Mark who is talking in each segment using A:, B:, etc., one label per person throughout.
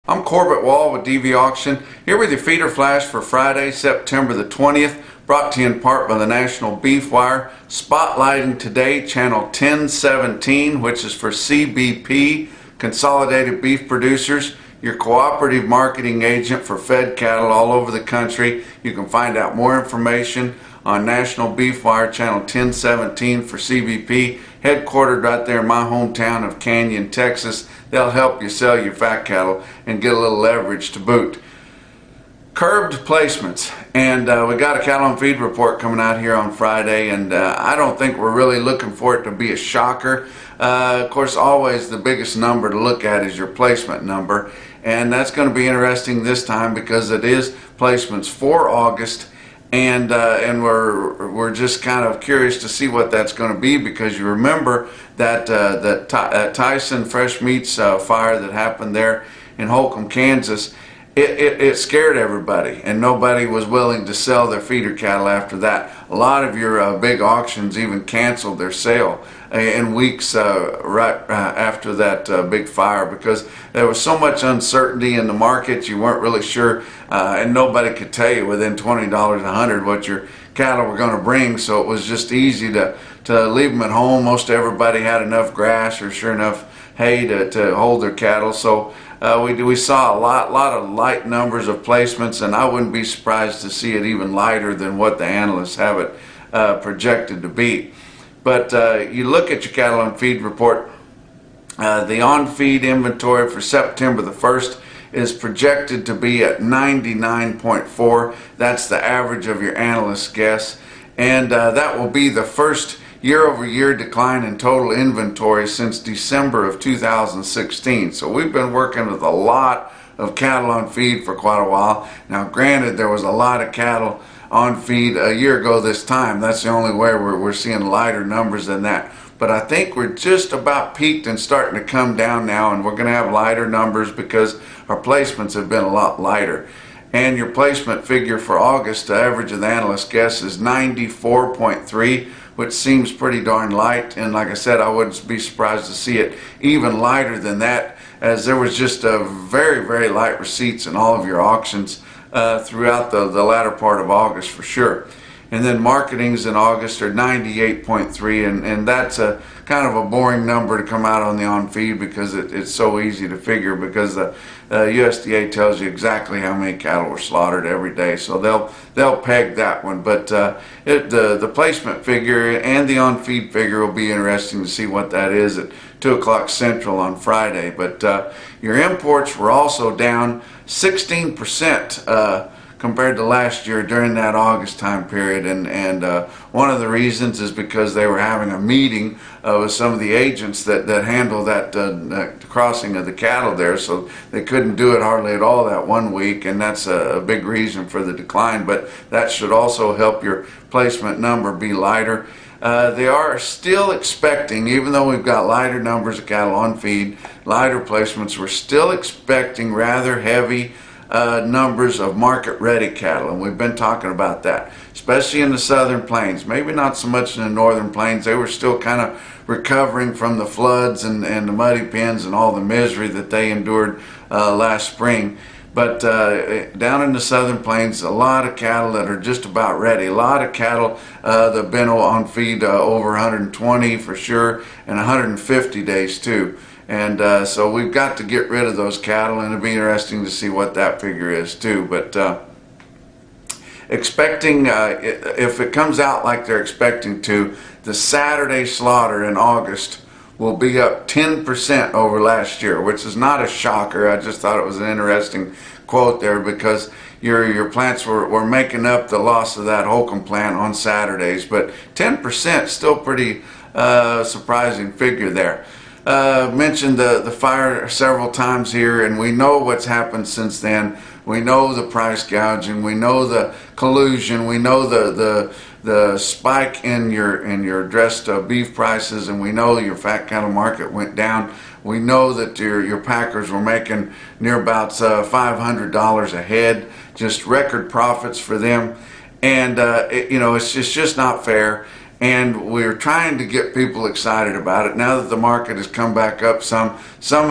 A: I'm Corbett Wall with DV Auction, here with your feeder flash for Friday, September the 20th, brought to you in part by the National Beef Wire, spotlighting today channel 1017, which is for CBP, Consolidated Beef Producers, your cooperative marketing agent for fed cattle all over the country. You can find out more information on National Beef Wire channel 1017 for CBP, headquartered right there in my hometown of Canyon, Texas. They'll help you sell your fat cattle and get a little leverage to boot. Curbed placements, and we got a cattle on feed report coming out here on Friday, and I don't think we're really looking for it to be a shocker. Of course, always the biggest number to look at is your placement number, and that's going to be interesting this time because it is placements for August. And we're just kind of curious to see what that's going to be, because you remember that Tyson Fresh Meats fire that happened there in Holcomb, Kansas. It scared everybody, and nobody was willing to sell their feeder cattle after that. A lot of your big auctions even canceled their sale in weeks right after that big fire, because there was so much uncertainty in the market. You weren't really sure, and nobody could tell you within $20 a hundred what your cattle were going to bring, so it was just easy to leave them at home. Most everybody had enough grass or sure enough hay to hold their cattle, so we saw a lot of light numbers of placements, and I wouldn't be surprised to see it even lighter than what the analysts have it projected to be. But you look at your cattle on feed report, the on feed inventory for September the 1st is projected to be at 99.4. That's the average of your analyst's guess, and that will be the first year-over-year decline in total inventory since December of 2016. So we've been working with a lot of cattle on feed for quite a while. Now granted, there was a lot of cattle on feed a year ago this time. That's the only way we're seeing lighter numbers than that. But I think we're just about peaked and starting to come down now, and we're going to have lighter numbers because our placements have been a lot lighter. And your placement figure for August, the average of the analyst guess, is 94.3, which seems pretty darn light. And like I said, I wouldn't be surprised to see it even lighter than that, as there was just a very light receipts in all of your auctions throughout the latter part of August for sure. And then marketings in August are 98.3, and that's a kind of a boring number to come out on the on feed, because it's so easy to figure, because the USDA tells you exactly how many cattle were slaughtered every day, so they'll peg that one. But the placement figure and the on feed figure will be interesting to see what that is at 2 o'clock Central on Friday. But your imports were also down 16% compared to last year during that August time period, and one of the reasons is because they were having a meeting with some of the agents that handle that crossing of the cattle there, so they couldn't do it hardly at all that one week, and that's a big reason for the decline. But that should also help your placement number be lighter. They are still expecting, even though we've got lighter numbers of cattle on feed, lighter placements, we're still expecting rather heavy numbers of market-ready cattle, and we've been talking about that, especially in the southern plains. Maybe not so much in the northern plains. They were still kind of recovering from the floods and the muddy pens and all the misery that they endured last spring. But down in the southern plains, a lot of cattle that are just about ready. A lot of cattle that have been on feed over 120 for sure, and 150 days too. And so we've got to get rid of those cattle, and it'll be interesting to see what that figure is too. But expecting, if it comes out like they're expecting to, the Saturday slaughter in August will be up 10% over last year, which is not a shocker. I just thought it was an interesting quote there, because your plants were making up the loss of that Holcomb plant on Saturdays. But 10% still pretty surprising figure there. Mentioned the fire several times here, and we know what's happened since then. We know the price gouging, we know the collusion, we know the spike in your dressed beef prices, and we know your fat cattle market went down. We know that your packers were making near about $500 a head, just record profits for them. And it's just not fair. and we're trying to get people excited about it. Now that the market has come back up some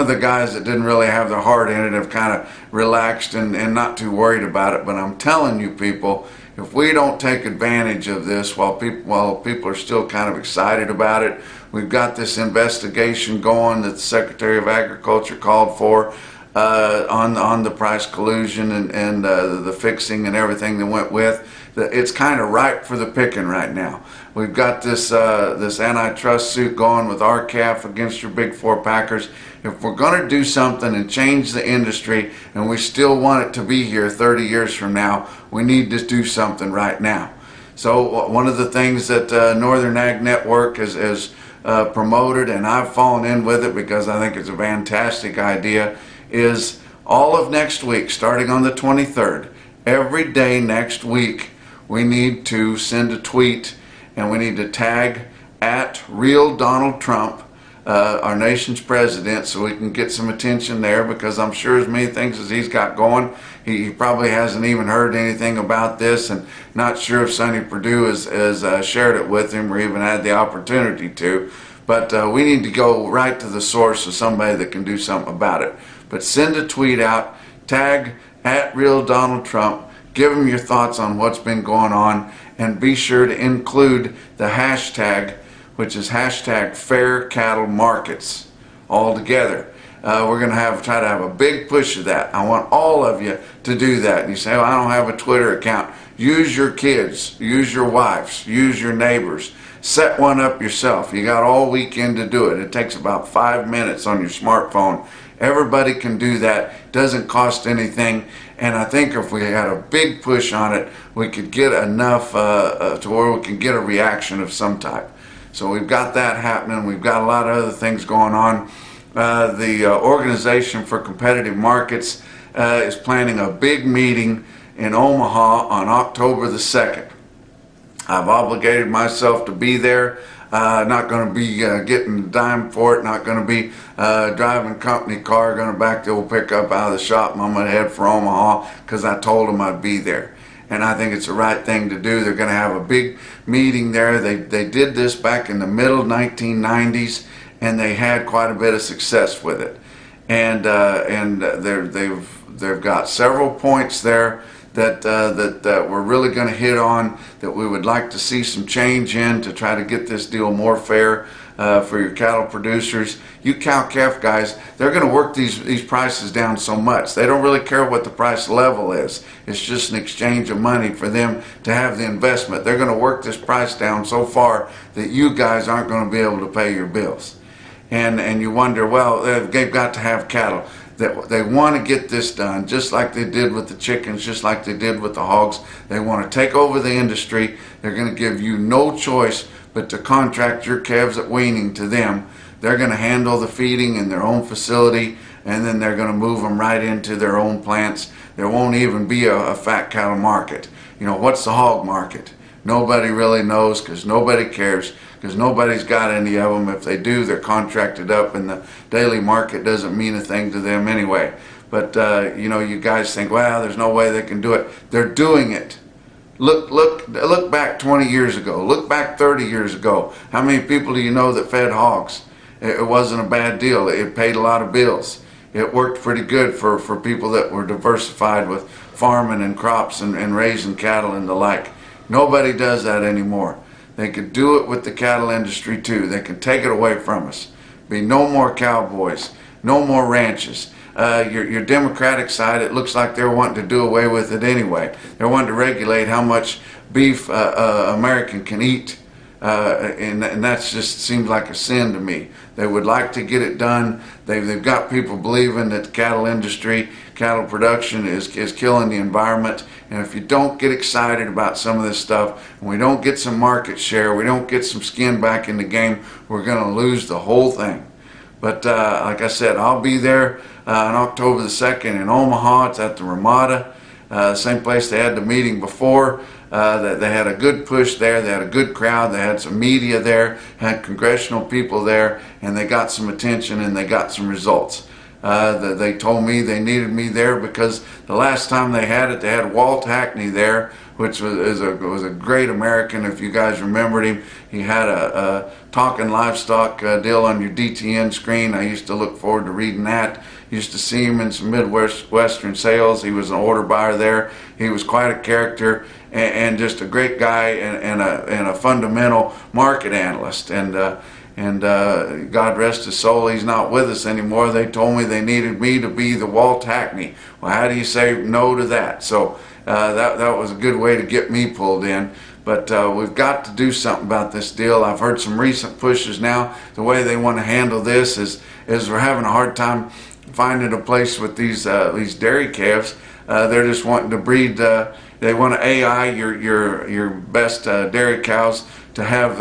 A: of the guys that didn't really have their heart in it have kind of relaxed and not too worried about it. But I'm telling you people, if we don't take advantage of this while people are still kind of excited about it, we've got this investigation going that the Secretary of Agriculture called for on the price collusion and the fixing and everything that went with. It's kind of ripe for the picking right now. We've got this antitrust suit going with RCAF against your big four packers. If we're going to do something and change the industry, and we still want it to be here 30 years from now, we need to do something right now. So one of the things that Northern Ag Network has promoted, and I've fallen in with it because I think it's a fantastic idea, is all of next week, starting on the 23rd, every day next week, we need to send a tweet and we need to tag at real Donald Trump, our nation's president, so we can get some attention there, because I'm sure as many things as he's got going, he probably hasn't even heard anything about this, and not sure if Sonny Perdue has shared it with him or even had the opportunity to. But we need to go right to the source of somebody that can do something about it. But send a tweet out, tag at real Donald Trump, give him your thoughts on what's been going on, and be sure to include the hashtag, which is hashtag Fair Cattle Markets, all together. We're going to try to have a big push of that. I want all of you to do that. And you say, well, I don't have a Twitter account. Use your kids, use your wives, use your neighbors. Set one up yourself. You got all weekend to do it. It takes about 5 minutes on your smartphone. Everybody can do that. Doesn't cost anything. And I think if we had a big push on it, we could get enough to where we can get a reaction of some type. So we've got that happening. We've got a lot of other things going on. The Organization for Competitive Markets is planning a big meeting in Omaha on October the 2nd. I've obligated myself to be there. Not going to be getting a dime for it. Not going to be driving company car. Going to back the old pickup out of the shop, and I'm going to head for Omaha because I told them I'd be there. And I think it's the right thing to do. They're going to have a big meeting there. They did this back in the middle 1990s, and they had quite a bit of success with it. And they've got several points there that we're really going to hit on, that we would like to see some change in to try to get this deal more fair for your cattle producers. You cow-calf guys, they're going to work these prices down so much. They don't really care what the price level is. It's just an exchange of money for them to have the investment. They're going to work this price down so far that you guys aren't going to be able to pay your bills. And you wonder, well, they've got to have cattle. That they want to get this done, just like they did with the chickens, just like they did with the hogs. They want to take over the industry. They're going to give you no choice but to contract your calves at weaning to them. They're going to handle the feeding in their own facility, and then they're going to move them right into their own plants. There won't even be a fat cattle market. You know, what's the hog market? Nobody really knows, because nobody cares, because nobody's got any of them. If they do, they're contracted up, and the daily market doesn't mean a thing to them anyway. But you know, you guys think, well, there's no way they can do it. They're doing it. Look back 20 years ago. Look back 30 years ago. How many people do you know that fed hogs? It wasn't a bad deal. It paid a lot of bills. It worked pretty good for people that were diversified with farming and crops and raising cattle and the like. Nobody does that anymore. They could do it with the cattle industry too. They can take it away from us. Be no more cowboys, no more ranches. Your Democratic side, it looks like they're wanting to do away with it anyway. They're wanting to regulate how much beef American can eat, and that just seems like a sin to me. They would like to get it done. They've got people believing that the cattle industry, cattle production is killing the environment. And if you don't get excited about some of this stuff, and we don't get some market share, we don't get some skin back in the game, we're going to lose the whole thing. But like I said, I'll be there on October the 2nd in Omaha. It's at the Ramada, same place they had the meeting before. They had a good push there. They had a good crowd. They had some media there, had congressional people there, and they got some attention and they got some results. They told me they needed me there because the last time they had Walt Hackney there, which was a great American. If you guys remembered him, he had a talking livestock deal on your DTN screen. I used to look forward to reading that. Used to see him in some Midwestern sales. He was an order buyer there. He was quite a character and just a great guy and a fundamental market analyst. And God rest his soul, he's not with us anymore. They told me they needed me to be the Walt Hackney. Well, how do you say no to that? So that was a good way to get me pulled in. But we've got to do something about this deal. I've heard some recent pushes now. The way they want to handle this is we're having a hard time finding a place with these dairy calves. They're just wanting to breed. They want to AI your best dairy cows to have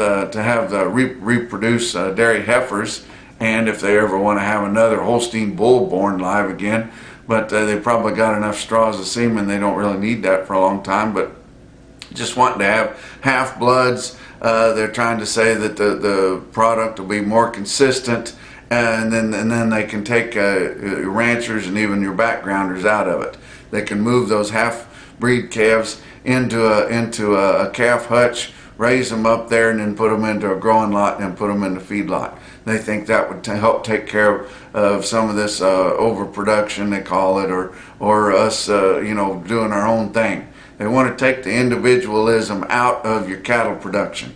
A: reproduce dairy heifers, and if they ever want to have another Holstein bull born live again. But they probably got enough straws of semen. They don't really need that for a long time. But just wanting to have half bloods. They're trying to say that the product will be more consistent. And then they can take ranchers and even your backgrounders out of it. They can move those half-breed calves into a calf hutch, raise them up there, and then put them into a growing lot and then put them in the feed lot. They think that would help take care of some of this overproduction, they call it, or us doing our own thing. They want to take the individualism out of your cattle production.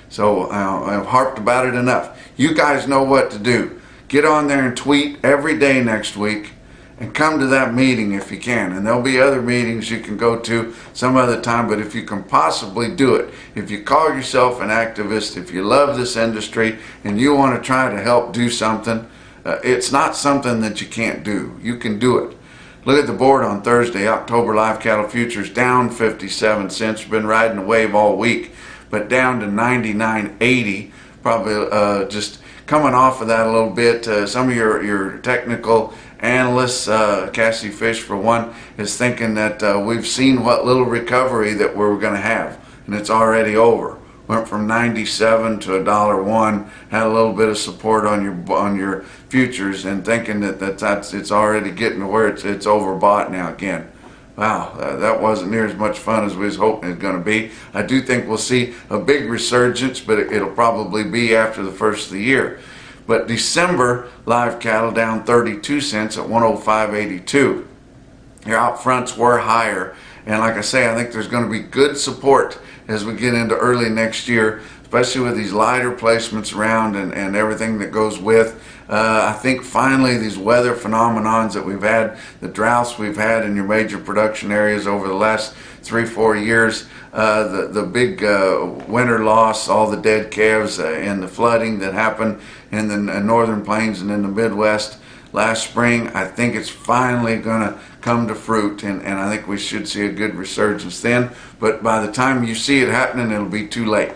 A: So I've harped about it enough. You guys know what to do. Get on there and tweet every day next week and come to that meeting if you can. And there'll be other meetings you can go to some other time, but if you can possibly do it, if you call yourself an activist, if you love this industry and you want to try to help do something, it's not something that you can't do. You can do it. Look at the board on Thursday. October live cattle futures down 57 cents. We've been riding a wave all week, but down to 99.80. Probably just coming off of that a little bit. Some of your technical analysts, Cassie Fish for one, is thinking that we've seen what little recovery that we're going to have, and it's already over. Went from 97 to $1.01. Had a little bit of support on your futures, and thinking that's it's already getting to where it's overbought now again. Wow, that wasn't near as much fun as we was hoping it was going to be. I do think we'll see a big resurgence, but it'll probably be after the first of the year. But December live cattle down 32 cents at 105.82. Your out fronts were higher, and like I say, I think there's going to be good support as we get into early next year, especially with these lighter placements around and everything that goes with. I think finally these weather phenomenons that we've had, the droughts we've had in your major production areas over the last 3-4 years, the big winter loss, all the dead calves and the flooding that happened in the northern plains and in the Midwest last spring, I think it's finally going to come to fruit, and I think we should see a good resurgence then. But by the time you see it happening, it'll be too late.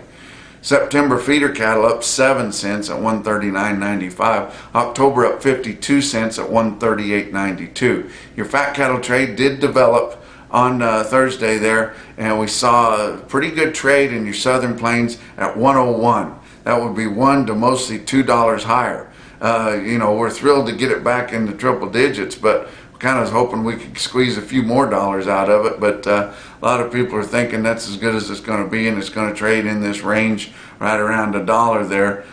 A: September feeder cattle up 7 cents at 139.95. October up 52 cents at 138.92. Your fat cattle trade did develop on Thursday there, and we saw a pretty good trade in your southern plains at 101. That would be $1 to mostly $2 higher. We're thrilled to get it back into triple digits, but kind of hoping we could squeeze a few more dollars out of it. But a lot of people are thinking that's as good as it's going to be, and it's going to trade in this range right around $1 there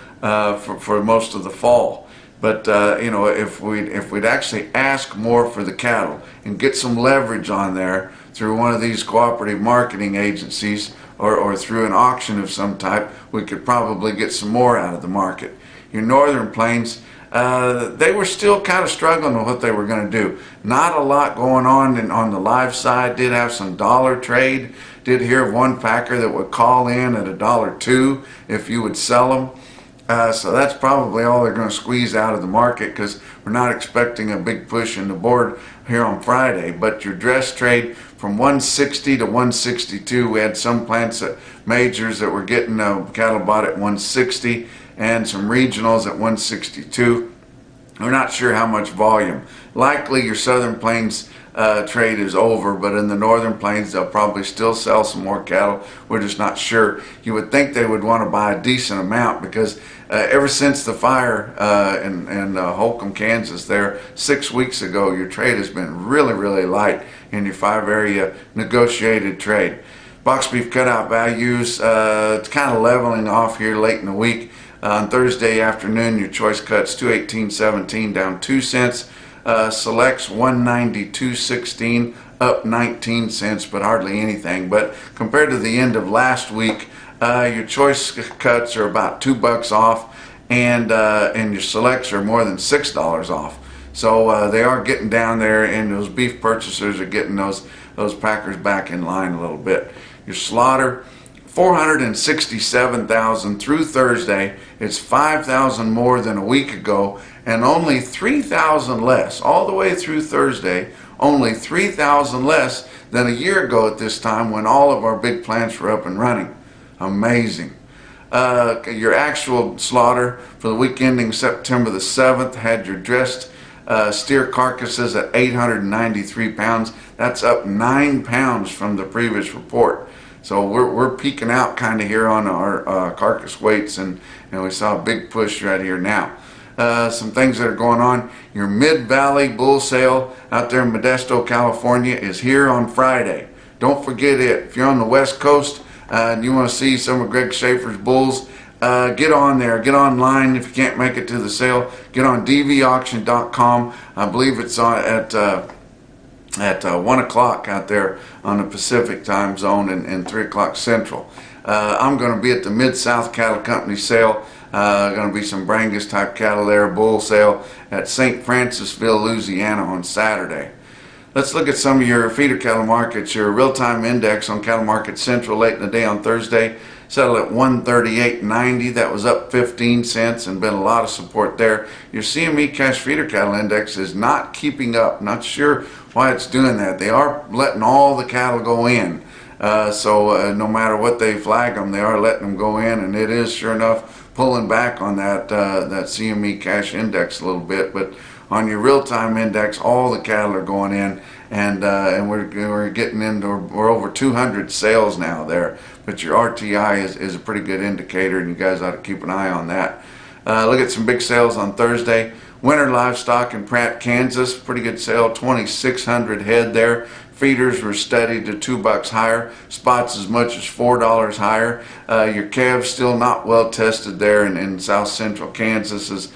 A: for most of the fall. But if we'd actually ask more for the cattle and get some leverage on there through one of these cooperative marketing agencies or through an auction of some type, we could probably get some more out of the market. Your northern plains, they were still kind of struggling with what they were going to do. Not a lot going on the live side. Did have some dollar trade. Did hear of one packer that would call in at $1.02 if you would sell them. So that's probably all they're going to squeeze out of the market, because we're not expecting a big push in the board here on Friday. But your dress trade from 160 to 162. We had some plants at majors that were getting cattle bought at 160. And some regionals at 162. We're not sure how much volume. Likely your southern plains trade is over, but in the northern plains they'll probably still sell some more cattle. We're just not sure. You would think they would want to buy a decent amount, because Ever since the fire in Holcomb, Kansas there 6 weeks ago, your trade has been really, really light in your 5-area negotiated trade. Box beef cutout values it's kind of leveling off here late in the week. On Thursday afternoon, your choice cuts 218.17 down 2 cents. Selects 192.16 up 19 cents, but hardly anything. But compared to the end of last week, your choice cuts are about $2 off, and your selects are more than $6 off. So they are getting down there, and those beef purchasers are getting those packers back in line a little bit. Your slaughter, 467,000 through Thursday. It's 5,000 more than a week ago, and only 3,000 less all the way through Thursday. Only 3,000 less than a year ago at this time, when all of our big plants were up and running. Amazing. Your actual slaughter for the week ending September the 7th had your dressed steer carcasses at 893 pounds. That's up 9 pounds from the previous report. So we're peaking out kind of here on our carcass weights, and we saw a big push right here now. Some things that are going on. Your Mid-Valley Bull Sale out there in Modesto, California is here on Friday. Don't forget it. If you're on the West Coast and you want to see some of Greg Schaefer's bulls, get on there. Get online if you can't make it to the sale. Get on dvauction.com. I believe it's on at 1 o'clock out there on the Pacific time zone, and 3 o'clock Central. I'm going to be at the Mid-South Cattle Company sale. Going to be some Brangus type cattle there, bull sale at St. Francisville, Louisiana on Saturday. Let's look at some of your feeder cattle markets. Your real-time index on Cattle Market Central late in the day on Thursday settled at 138.90. That was up 15 cents and been a lot of support there. Your CME cash feeder cattle index is not keeping up. Not sure why it's doing that. They are letting all the cattle go in. So no matter what they flag them, they are letting them go in, and it is sure enough pulling back on that CME cash index a little bit. But on your real-time index, all the cattle are going in, and we're getting into, we're over 200 sales now there. But your RTI is a pretty good indicator, and you guys ought to keep an eye on that. Look at some big sales on Thursday. Winter livestock in Pratt, Kansas, pretty good sale, 2,600 head there. Feeders were steady to $2 higher. Spots as much as $4 higher. Your calves still not well tested there in South Central Kansas. Is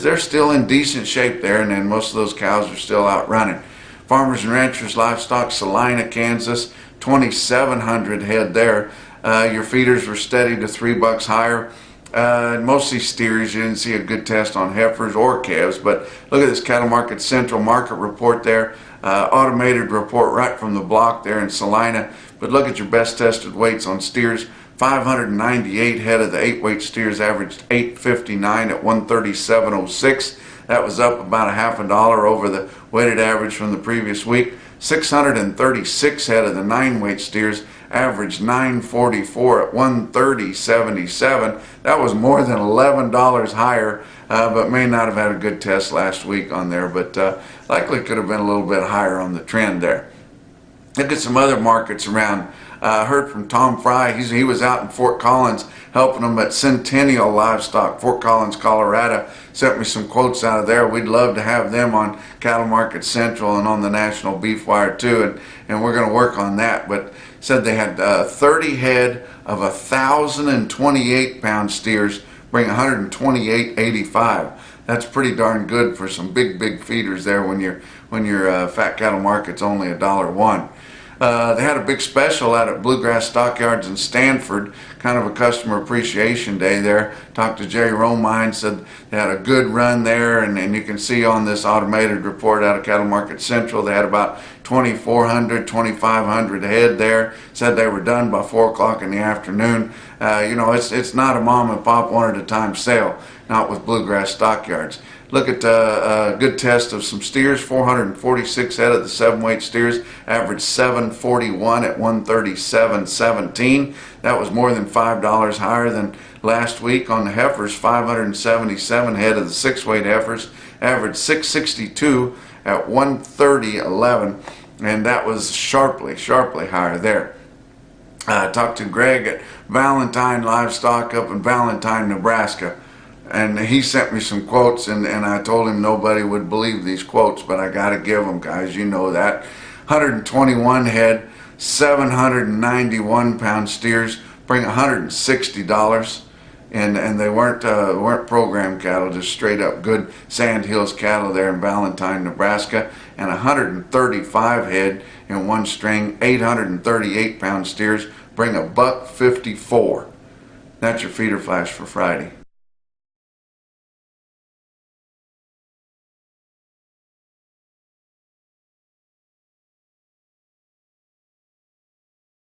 A: they're still in decent shape there, and then most of those cows are still out running. Farmers and Ranchers Livestock, Salina, Kansas, 2,700 head there. Your feeders were steady to $3 higher. Mostly steers. You didn't see a good test on heifers or calves, but look at this Cattle Market Central market report there. Automated report right from the block there in Salina. But look at your best tested weights on steers. 598 head of the 8-weight steers averaged 859 at 137.06. That was up about $0.50 over the weighted average from the previous week. 636 head of the 9-weight steers averaged 944 at 130.77. That was more than $11 higher, but may not have had a good test last week on there, but likely could have been a little bit higher on the trend there. Look at some other markets around. Heard from Tom Fry. He was out in Fort Collins helping them at Centennial Livestock, Fort Collins, Colorado. Sent me some quotes out of there. We'd love to have them on Cattle Market Central and on the National Beef Wire too, and we're going to work on that. But said they had 30 head of 1,028 pound steers, bring 128.85. That's pretty darn good for some big feeders there when your fat cattle market's only $1.01. They had a big special out at Bluegrass Stockyards in Stanford, kind of a customer appreciation day there. Talked to Jerry Romine, said they had a good run there, and you can see on this automated report out of Cattle Market Central, they had about 2,400, 2,500 head there. Said they were done by 4 o'clock in the afternoon. It's not a mom and pop one at a time sale, not with Bluegrass Stockyards. Look at a good test of some steers. 446 head of the 7-weight steers averaged 741 at 137.17. That was more than $5 higher than last week. On the heifers, 577 head of the 6-weight heifers averaged 662 at 130.11, and that was sharply higher there. Talked to Greg at Valentine Livestock up in Valentine, Nebraska. And he sent me some quotes, and I told him nobody would believe these quotes, but I got to give them, guys. You know that. 121 head, 791 pound steers bring $160. And they weren't program cattle, just straight up good Sand Hills cattle there in Valentine, Nebraska. And 135 head in one string, 838 pound steers bring $154. That's your feeder flash for Friday.